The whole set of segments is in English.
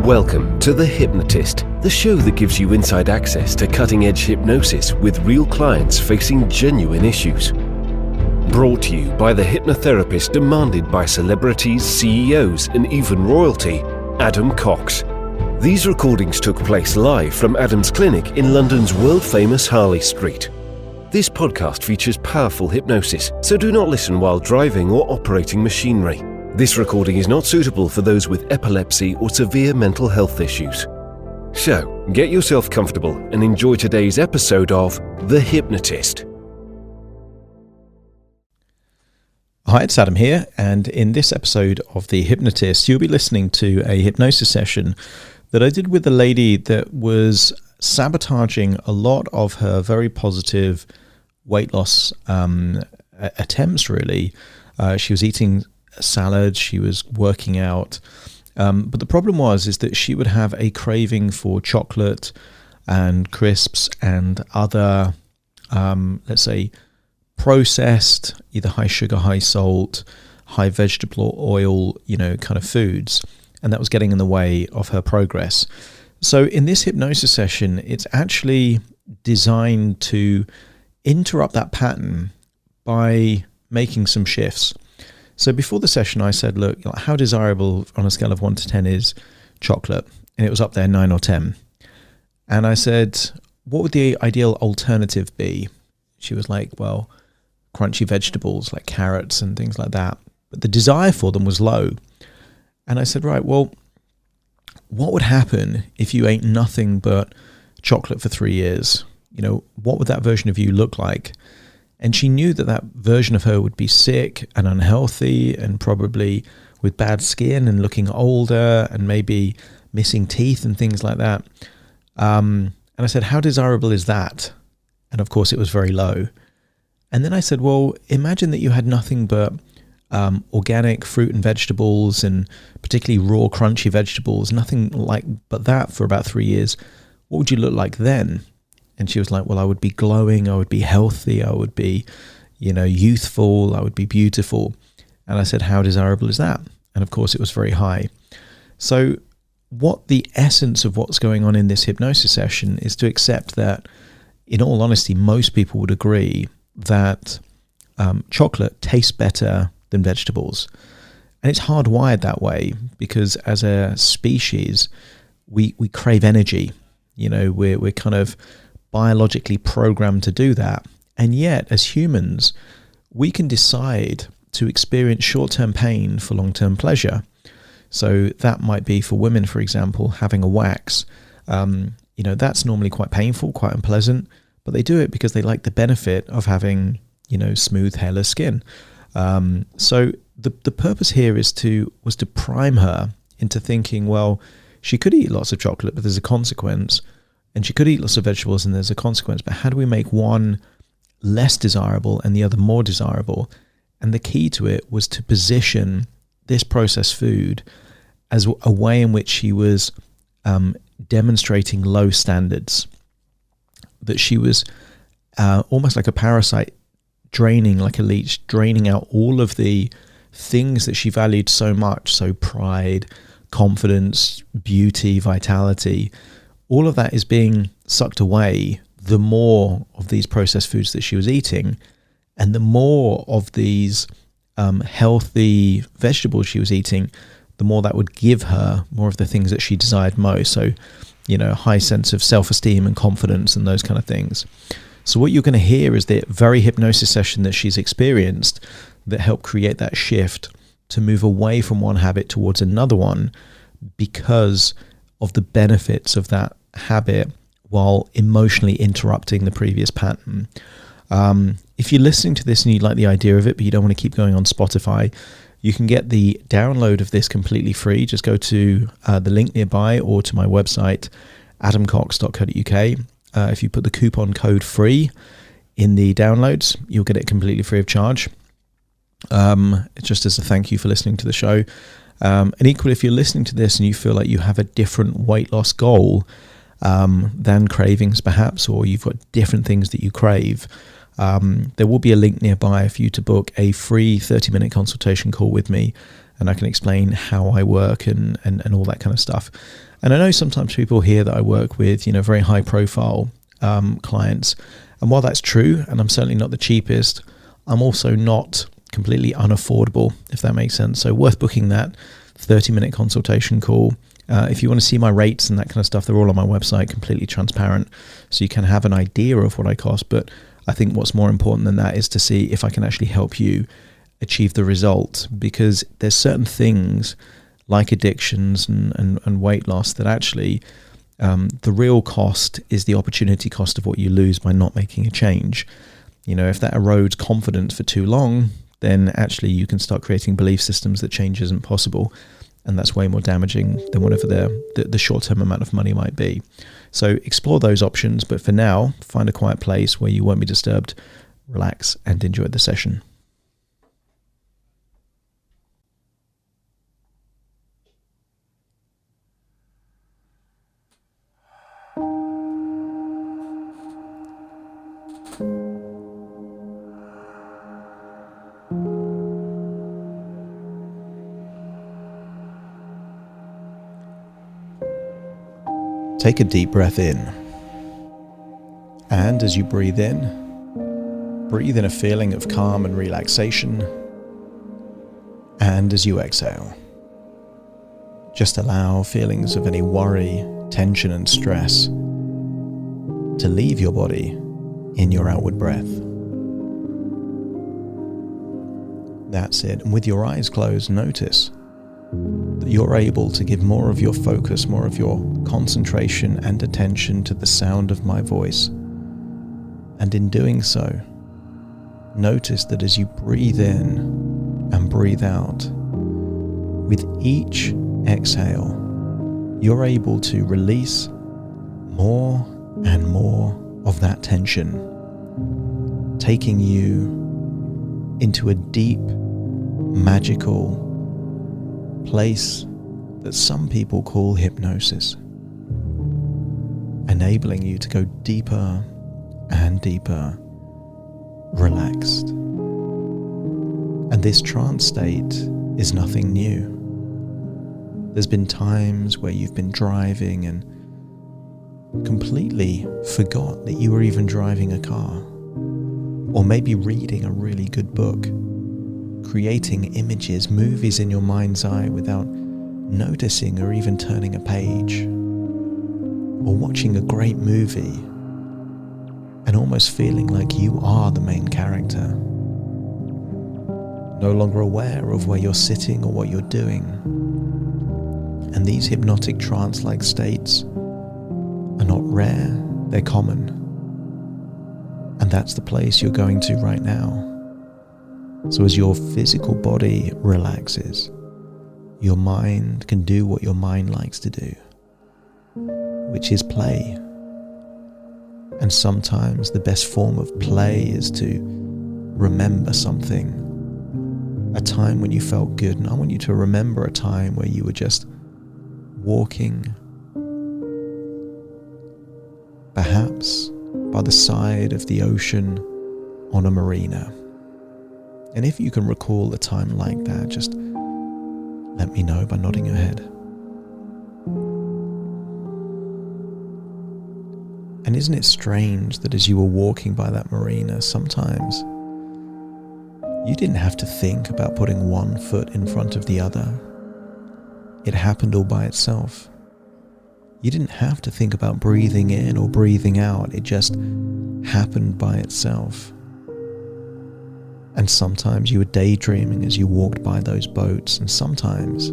Welcome to The Hypnotist, the show that gives you inside access to cutting-edge hypnosis with real clients facing genuine issues. Brought to you by the hypnotherapist demanded by celebrities, CEOs, and even royalty, Adam Cox. These recordings took place live from Adam's clinic in London's world-famous Harley Street. This podcast features powerful hypnosis, so do not listen while driving or operating machinery. This recording is not suitable for those with epilepsy or severe mental health issues. So, get yourself comfortable and enjoy today's episode of The Hypnotist. Hi, it's Adam here, and in this episode of The Hypnotist, you'll be listening to a hypnosis session that I did with a lady that was sabotaging a lot of her very positive weight loss attempts, really. She was eating salad, she was working out, but the problem is that she would have a craving for chocolate and crisps and other, let's say, processed, either high sugar, high salt, high vegetable oil, kind of foods, and that was getting in the way of her progress. So in this hypnosis session, it's actually designed to interrupt that pattern by making some shifts. So before the session, I said, look, how desirable on a scale of 1 to 10 is chocolate? And it was up there, 9 or 10. And I said, what would the ideal alternative be? She was like, well, crunchy vegetables like carrots and things like that. But the desire for them was low. And I said, right, well, what would happen if you ate nothing but chocolate for 3 years? What would that version of you look like? And she knew that that version of her would be sick and unhealthy and probably with bad skin and looking older and maybe missing teeth and things like that. And I said, how desirable is that? And of course, it was very low. And then I said, well, imagine that you had nothing but organic fruit and vegetables and particularly raw, crunchy vegetables, nothing like but that for about 3 years. What would you look like then? And she was like, well, I would be glowing, I would be healthy, I would be, youthful, I would be beautiful. And I said, how desirable is that? And of course, it was very high. So what the essence of what's going on in this hypnosis session is to accept that, in all honesty, most people would agree that chocolate tastes better than vegetables. And it's hardwired that way because as a species, we crave energy. We're kind of biologically programmed to do that. And yet, as humans, we can decide to experience short-term pain for long-term pleasure. So that might be for women, for example, having a wax. That's normally quite painful, quite unpleasant, but they do it because they like the benefit of having, smooth, hairless skin. So the purpose here was to prime her into thinking, well, she could eat lots of chocolate, but there's a consequence. And she could eat lots of vegetables and there's a consequence. But how do we make one less desirable and the other more desirable? And the key to it was to position this processed food as a way in which she was demonstrating low standards. That she was almost like a parasite draining, like a leech, draining out all of the things that she valued so much. So pride, confidence, beauty, vitality. All of that is being sucked away the more of these processed foods that she was eating, and the more of these healthy vegetables she was eating, the more that would give her more of the things that she desired most. So, a high sense of self-esteem and confidence and those kind of things. So what you're going to hear is the very hypnosis session that she's experienced that helped create that shift to move away from one habit towards another one because of the benefits of that habit while emotionally interrupting the previous pattern. If you're listening to this and you like the idea of it, but you don't want to keep going on Spotify, you can get the download of this completely free. Just go to the link nearby or to my website, adamcox.co.uk. If you put the coupon code FREE in the downloads, you'll get it completely free of charge. Just as a thank you for listening to the show. And equally, if you're listening to this and you feel like you have a different weight loss goal than cravings perhaps, or you've got different things that you crave, there will be a link nearby for you to book a free 30-minute consultation call with me and I can explain how I work and all that kind of stuff. And I know sometimes people hear that I work with, very high profile clients. And while that's true, and I'm certainly not the cheapest, I'm also not completely unaffordable, if that makes sense. So worth booking that 30-minute consultation call. If you want to see my rates and that kind of stuff, they're all on my website, completely transparent. So you can have an idea of what I cost. But I think what's more important than that is to see if I can actually help you achieve the result, because there's certain things like addictions and weight loss that actually the real cost is the opportunity cost of what you lose by not making a change. If that erodes confidence for too long, then actually you can start creating belief systems that change isn't possible. And that's way more damaging than whatever the short-term amount of money might be. So explore those options. But for now, find a quiet place where you won't be disturbed, relax, and enjoy the session. Take a deep breath in. And as you breathe in a feeling of calm and relaxation. And as you exhale, just allow feelings of any worry, tension, and stress to leave your body in your outward breath. That's it. And with your eyes closed, notice that you're able to give more of your focus, more of your concentration and attention to the sound of my voice. And in doing so, notice that as you breathe in and breathe out, with each exhale, you're able to release more and more of that tension, taking you into a deep, magical place that some people call hypnosis, enabling you to go deeper and deeper, relaxed. And this trance state is nothing new. There's been times where you've been driving and completely forgot that you were even driving a car, or maybe reading a really good book, creating images, movies in your mind's eye without noticing or even turning a page, or watching a great movie and almost feeling like you are the main character, no longer aware of where you're sitting or what you're doing. And these hypnotic trance-like states are not rare, they're common. And that's the place you're going to right now. So as your physical body relaxes, your mind can do what your mind likes to do, which is play. And sometimes the best form of play is to remember something, a time when you felt good. And I want you to remember a time where you were just walking, perhaps by the side of the ocean on a marina. And if you can recall a time like that, just let me know by nodding your head. And isn't it strange that as you were walking by that marina, sometimes you didn't have to think about putting one foot in front of the other. It happened all by itself. You didn't have to think about breathing in or breathing out. It just happened by itself. And sometimes you were daydreaming as you walked by those boats, and sometimes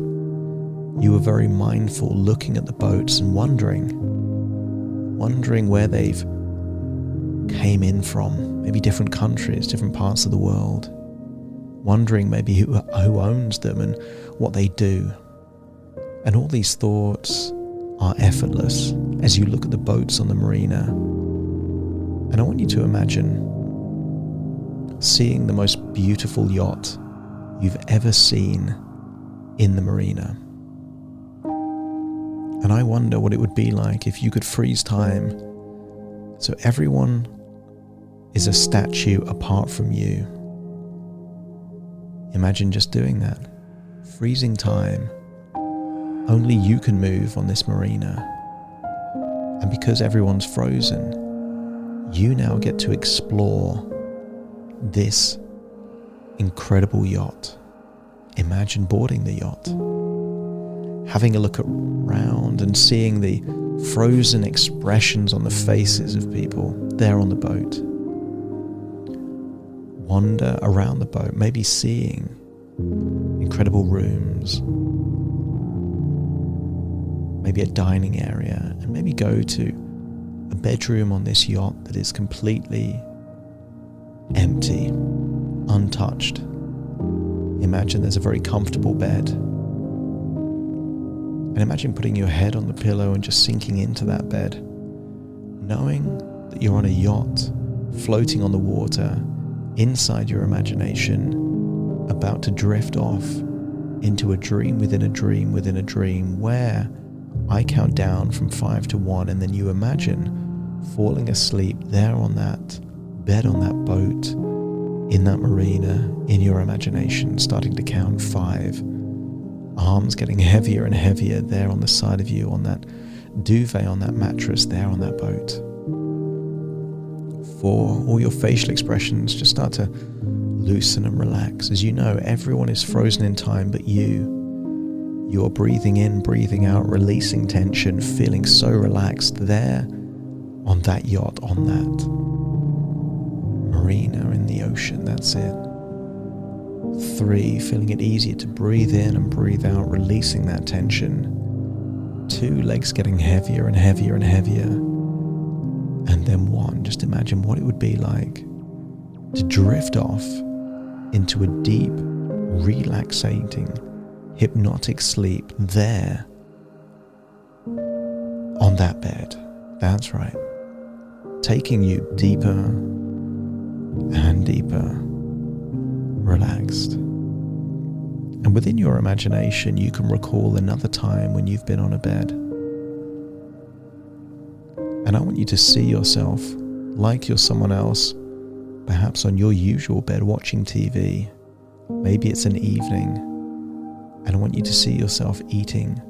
you were very mindful, looking at the boats and wondering where they've came in from, maybe different countries, different parts of the world, wondering maybe who owns them and what they do. And all these thoughts are effortless as you look at the boats on the marina. And I want you to imagine seeing the most beautiful yacht you've ever seen in the marina. And I wonder what it would be like if you could freeze time so everyone is a statue apart from you. Imagine just doing that. freezing time. Only you can move on this marina. And because everyone's frozen, you now get to explore this incredible yacht. Imagine boarding the yacht, having a look around and seeing the frozen expressions on the faces of people there on the boat. Wander around the boat, maybe seeing incredible rooms, maybe a dining area, and maybe go to a bedroom on this yacht that is completely empty, untouched. Imagine there's a very comfortable bed. And imagine putting your head on the pillow and just sinking into that bed, knowing that you're on a yacht, floating on the water, inside your imagination, about to drift off into a dream within a dream within a dream, where I count down from 5 to 1, and then you imagine falling asleep there on that bed, on that boat, in that marina, in your imagination, starting to count 5. Arms getting heavier and heavier there on the side of you, on that duvet, on that mattress there on that boat. 4, all your facial expressions just start to loosen and relax. As you know, everyone is frozen in time but you. You are breathing in, breathing out, releasing tension, feeling so relaxed there on that yacht, on that marina in the ocean. That's it. 3, feeling it easier to breathe in and breathe out, releasing that tension. 2, legs getting heavier and heavier and heavier. And then 1, just imagine what it would be like to drift off into a deep, relaxating, hypnotic sleep there on that bed. That's right. Taking you deeper and deeper, relaxed. And within your imagination, you can recall another time when you've been on a bed. And I want you to see yourself like you're someone else, perhaps on your usual bed watching TV. Maybe it's an evening, and I want you to see yourself eating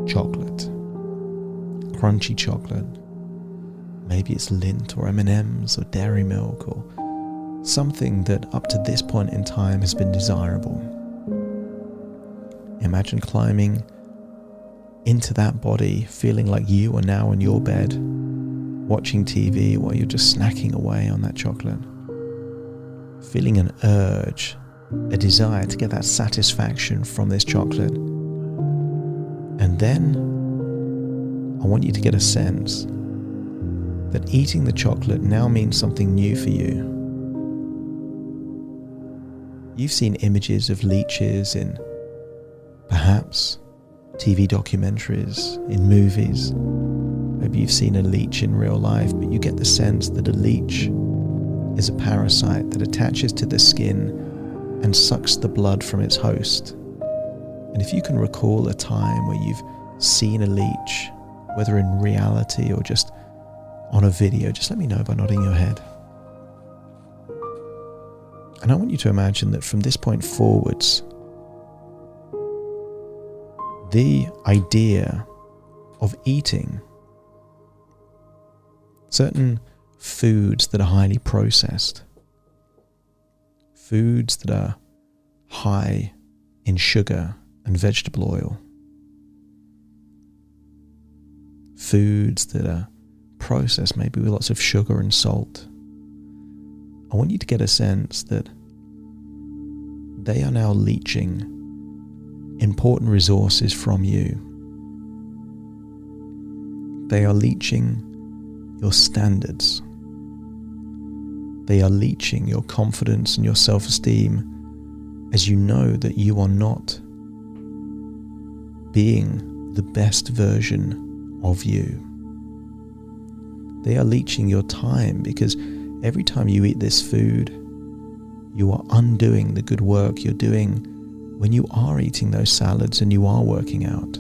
chocolate, crunchy chocolate. Maybe it's Lindt or M&Ms or dairy milk or something that up to this point in time has been desirable. Imagine climbing into that body, feeling like you are now in your bed, watching TV while you're just snacking away on that chocolate. Feeling an urge, a desire to get that satisfaction from this chocolate. And then I want you to get a sense that eating the chocolate now means something new for you. You've seen images of leeches in perhaps TV documentaries, in movies. Maybe you've seen a leech in real life, but you get the sense that a leech is a parasite that attaches to the skin and sucks the blood from its host. And if you can recall a time where you've seen a leech, whether in reality or just on a video, just let me know by nodding your head. And I want you to imagine that from this point forwards, the idea of eating certain foods that are highly processed, foods that are high in sugar and vegetable oil, foods that are processed maybe with lots of sugar and salt. I want you to get a sense that they are now leaching important resources from you. They are leaching your standards. They are leaching your confidence and your self-esteem, as you know that you are not being the best version of you. They are leaching your time, because every time you eat this food, you are undoing the good work you're doing when you are eating those salads and you are working out.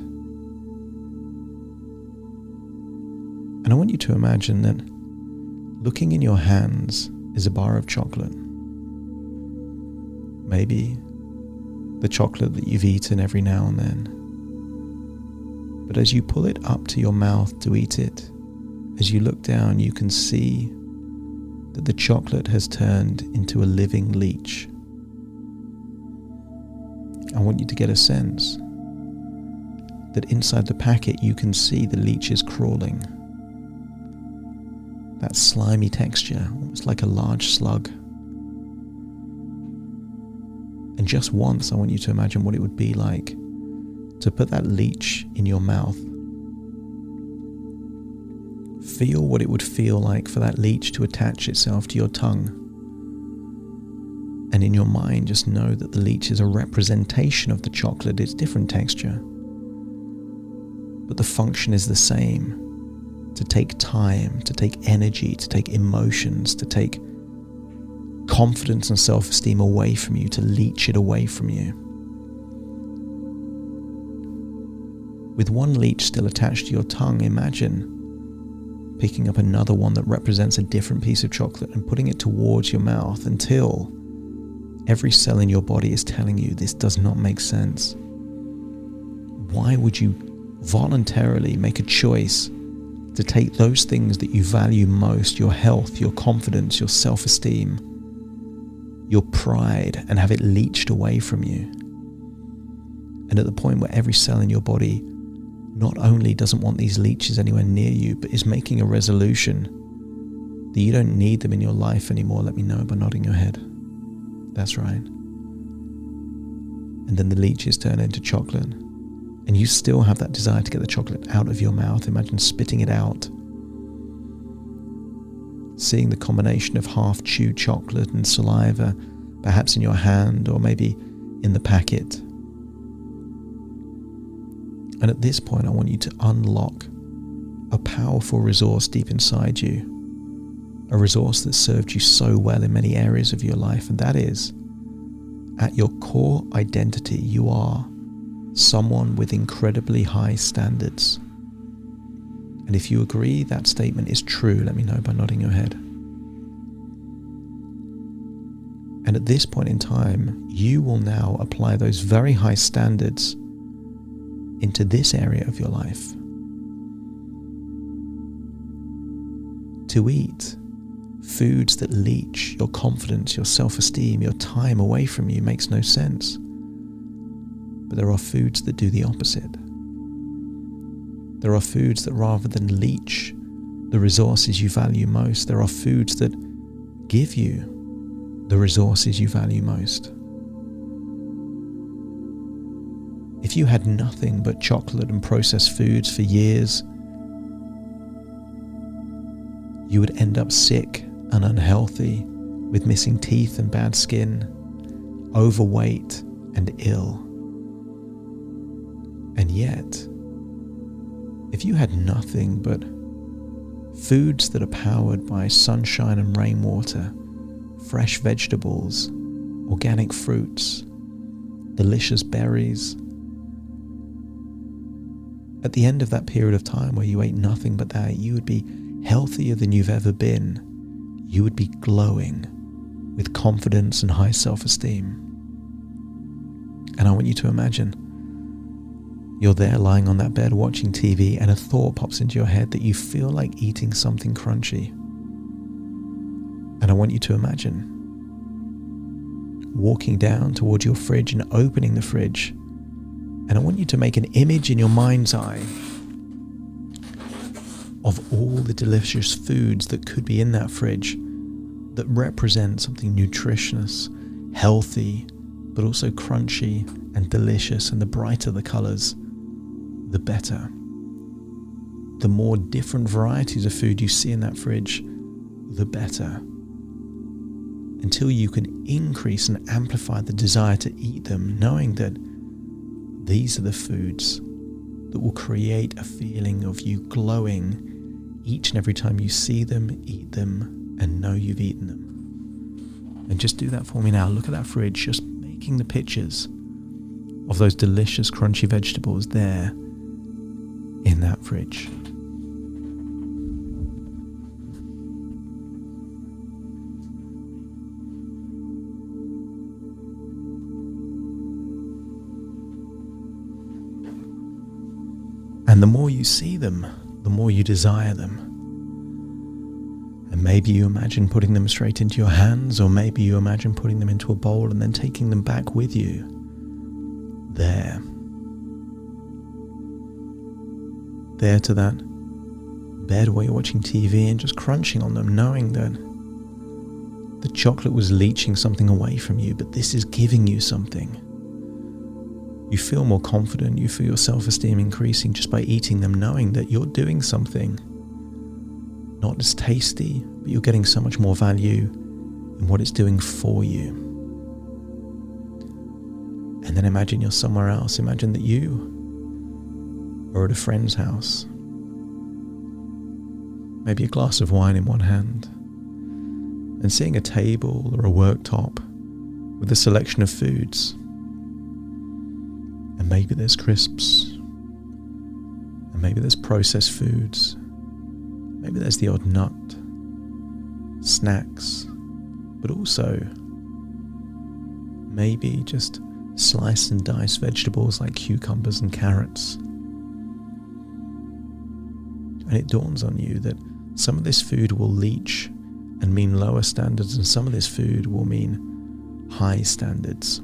And I want you to imagine that looking in your hands is a bar of chocolate. Maybe the chocolate that you've eaten every now and then. But as you pull it up to your mouth to eat it, as you look down, you can see that the chocolate has turned into a living leech. I want you to get a sense that inside the packet you can see the leech is crawling. That slimy texture, almost like a large slug. And just once I want you to imagine what it would be like to put that leech in your mouth. Feel what it would feel like for that leech to attach itself to your tongue. And in your mind, just know that the leech is a representation of the chocolate. It's different texture, but the function is the same. To take time, to take energy, to take emotions, to take confidence and self-esteem away from you, to leech it away from you. With one leech still attached to your tongue, imagine picking up another one that represents a different piece of chocolate and putting it towards your mouth until every cell in your body is telling you this does not make sense. Why would you voluntarily make a choice to take those things that you value most, your health, your confidence, your self-esteem, your pride, and have it leached away from you? And at the point where every cell in your body not only doesn't want these leeches anywhere near you, but is making a resolution that you don't need them in your life anymore, let me know by nodding your head. That's right. And then the leeches turn into chocolate, and you still have that desire to get the chocolate out of your mouth. Imagine spitting it out. Seeing the combination of half-chewed chocolate and saliva, perhaps in your hand or maybe in the packet. And at this point, I want you to unlock a powerful resource deep inside you. A resource that served you so well in many areas of your life, and that is, at your core identity, you are someone with incredibly high standards. And if you agree that statement is true, let me know by nodding your head. And at this point in time, you will now apply those very high standards into this area of your life. To eat foods that leach your confidence, your self-esteem, your time away from you makes no sense. But there are foods that do the opposite. There are foods that, rather than leach the resources you value most, there are foods that give you the resources you value most. If you had nothing but chocolate and processed foods for years, you would end up sick and unhealthy, with missing teeth and bad skin, overweight and ill. And yet, if you had nothing but foods that are powered by sunshine and rainwater, fresh vegetables, organic fruits, delicious berries, at the end of that period of time where you ate nothing but that, you would be healthier than you've ever been. You would be glowing with confidence and high self-esteem. And I want you to imagine you're there lying on that bed watching TV, and a thought pops into your head that you feel like eating something crunchy. And I want you to imagine walking down towards your fridge and opening the fridge. And I want you to make an image in your mind's eye of all the delicious foods that could be in that fridge that represent something nutritious, healthy, but also crunchy and delicious. And the brighter the colors, the better. The more different varieties of food you see in that fridge, the better. Until you can increase and amplify the desire to eat them, knowing that these are the foods that will create a feeling of you glowing each and every time you see them, eat them, and know you've eaten them. And just do that for me now. Look at that fridge, just making the pictures of those delicious crunchy vegetables there in that fridge. you see them, the more you desire them. And maybe you imagine putting them straight into your hands, or maybe you imagine putting them into a bowl and then taking them back with you. There to that bed where you're watching TV and just crunching on them, knowing that the chocolate was leaching something away from you, but this is giving you something. You feel more confident, you feel your self-esteem increasing just by eating them, knowing that you're doing something not as tasty, but you're getting so much more value in what it's doing for you. And then imagine you're somewhere else. Imagine that you are at a friend's house. Maybe a glass of wine in one hand, and seeing a table or a worktop with a selection of foods. And maybe there's crisps, and maybe there's processed foods, maybe there's the odd nut, snacks, but also maybe just slice and dice vegetables like cucumbers and carrots. And it dawns on you that some of this food will leach and mean lower standards, and some of this food will mean high standards.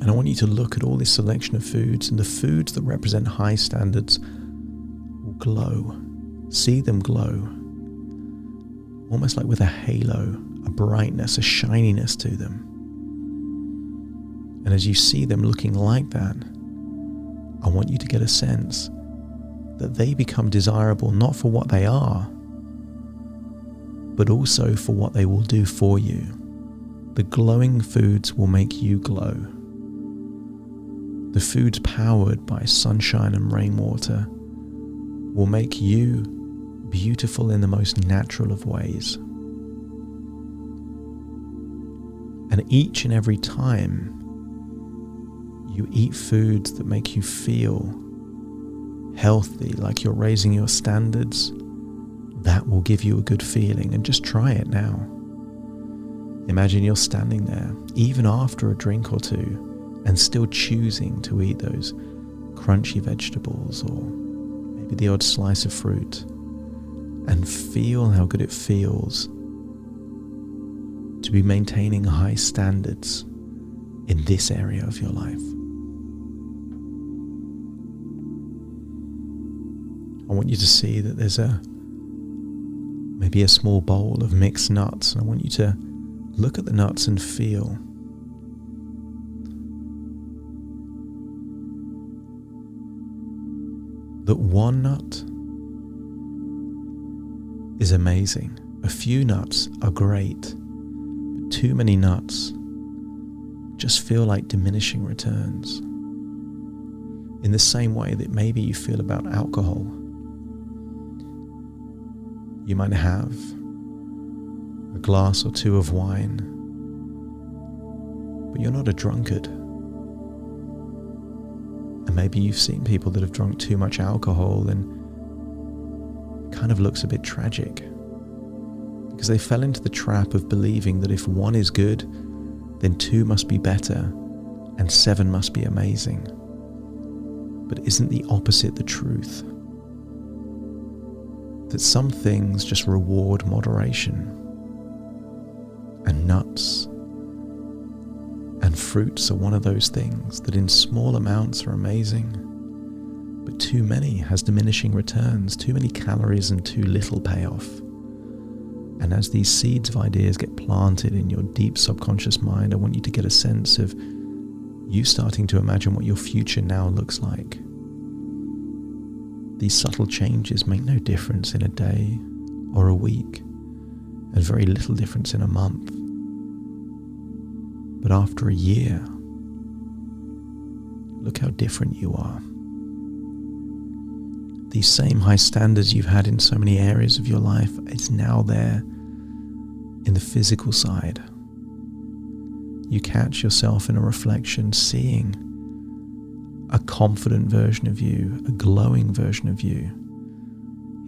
And I want you to look at all this selection of foods, and the foods that represent high standards will glow. See them glow, almost like with a halo, a brightness, a shininess to them. And as you see them looking like that, I want you to get a sense that they become desirable not for what they are, but also for what they will do for you. The glowing foods will make you glow. The foods powered by sunshine and rainwater will make you beautiful in the most natural of ways. And each and every time you eat foods that make you feel healthy, like you're raising your standards, that will give you a good feeling. And just try it now. Imagine you're standing there, even after a drink or two, and still choosing to eat those crunchy vegetables or maybe the odd slice of fruit, and feel how good it feels to be maintaining high standards in this area of your life. I want you to see that there's maybe a small bowl of mixed nuts, and I want you to look at the nuts and feel that one nut is amazing. A few nuts are great, but too many nuts just feel like diminishing returns. In the same way that maybe you feel about alcohol. You might have a glass or two of wine, but you're not a drunkard. And maybe you've seen people that have drunk too much alcohol and it kind of looks a bit tragic, because they fell into the trap of believing that if one is good, then two must be better and seven must be amazing. But isn't the opposite the truth? That some things just reward moderation, and nuts and fruits are one of those things that in small amounts are amazing, but too many has diminishing returns, too many calories and too little payoff. And as these seeds of ideas get planted in your deep subconscious mind, I want you to get a sense of you starting to imagine what your future now looks like. These subtle changes make no difference in a day or a week, and very little difference in a month. But after a year, look how different you are. These same high standards you've had in so many areas of your life is now there in the physical side. You catch yourself in a reflection, seeing a confident version of you, a glowing version of you,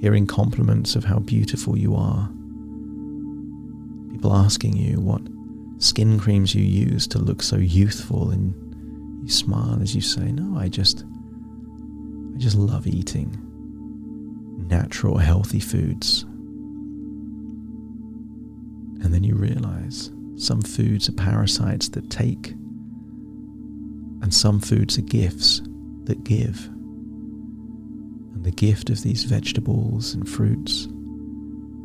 hearing compliments of how beautiful you are, people asking you what skin creams you use to look so youthful, and you smile as you say, no, I just I just love eating natural, healthy foods. And then you realize some foods are parasites that take, and some foods are gifts that give. And the gift of these vegetables and fruits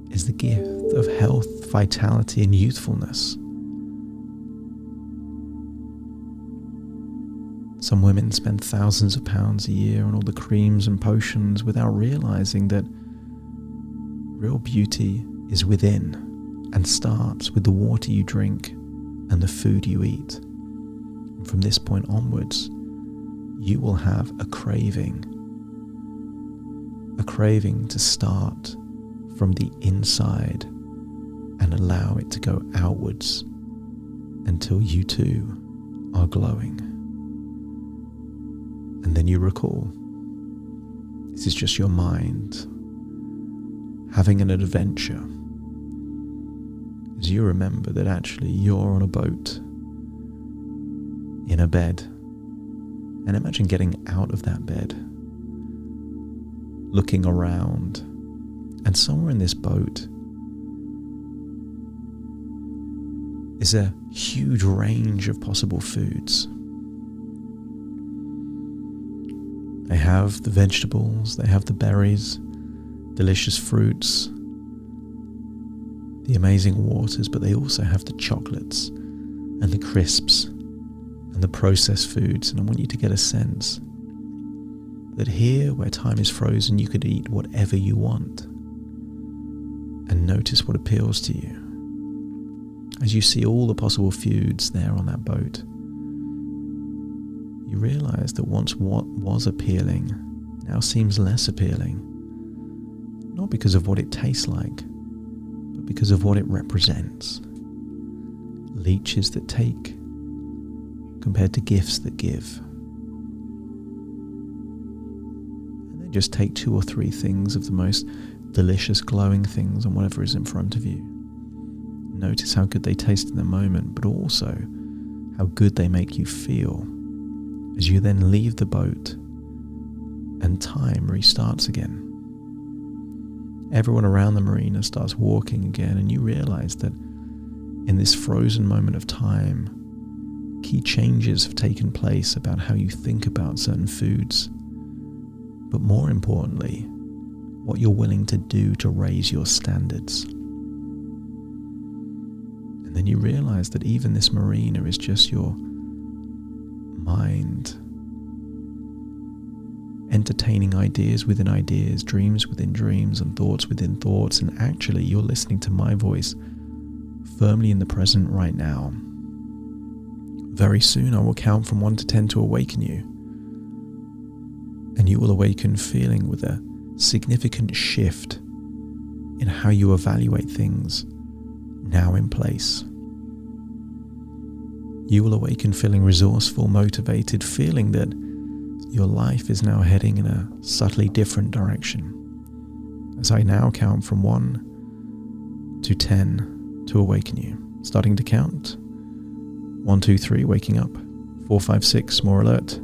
is the gift of health, vitality, and youthfulness. Some women spend thousands of pounds a year on all the creams and potions without realizing that real beauty is within and starts with the water you drink and the food you eat. And from this point onwards, you will have a craving to start from the inside and allow it to go outwards until you too are glowing. And then you recall, this is just your mind having an adventure, as you remember that actually you're on a boat, in a bed, and imagine getting out of that bed, looking around, and somewhere in this boat is a huge range of possible foods. They have the vegetables, they have the berries, delicious fruits, the amazing waters, but they also have the chocolates and the crisps and the processed foods. And I want you to get a sense that here, where time is frozen, you could eat whatever you want. And notice what appeals to you. As you see all the possible foods there on that boat, you realize that once what was appealing now seems less appealing, not because of what it tastes like, but because of what it represents. Leeches that take compared to gifts that give. And then just take 2 or 3 things of the most delicious, glowing things on whatever is in front of you. Notice how good they taste in the moment, but also how good they make you feel as you then leave the boat and time restarts again. Everyone around the marina starts walking again, and you realize that in this frozen moment of time, key changes have taken place about how you think about certain foods, but more importantly, what you're willing to do to raise your standards. And then you realize that even this marina is just your mind entertaining ideas within ideas, dreams within dreams, and thoughts within thoughts, and actually you're listening to my voice firmly in the present right now. Very soon I will count from 1 to 10 to awaken you, and you will awaken feeling with a significant shift in how you evaluate things now in place. You will awaken feeling resourceful, motivated, feeling that your life is now heading in a subtly different direction. As I now count from 1 to 10 to awaken you. Starting to count. 1, 2, 3, waking up. 4, 5, 6, more alert.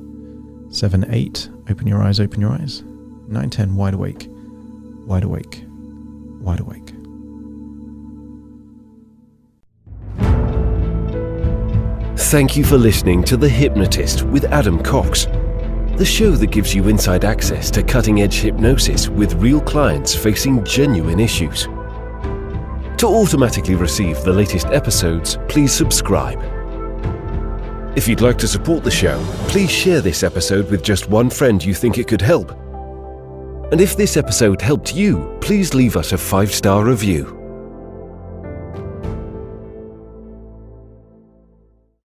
7, 8, open your eyes, open your eyes. 9, 10, wide awake, wide awake, wide awake. Thank you for listening to The Hypnotist with Adam Cox, the show that gives you inside access to cutting-edge hypnosis with real clients facing genuine issues. To automatically receive the latest episodes, please subscribe. If you'd like to support the show, please share this episode with just one friend you think it could help. And if this episode helped you, please leave us a 5-star review.